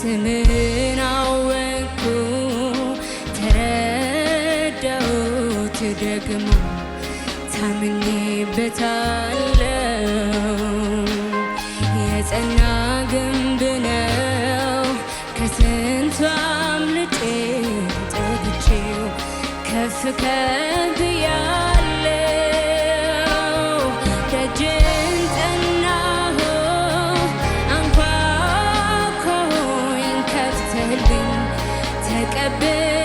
ስምን አወቅኩ ተረዳሁት ደግሞ ታምኜበታለሁ የጸና ግንብ ነው ከስንቱ አምልጬ ጠግቼው ከፍ ከፍ ያለው ደጅን ጠናሁ አንኳኩኝ ከፍተህልኝ ተቀበል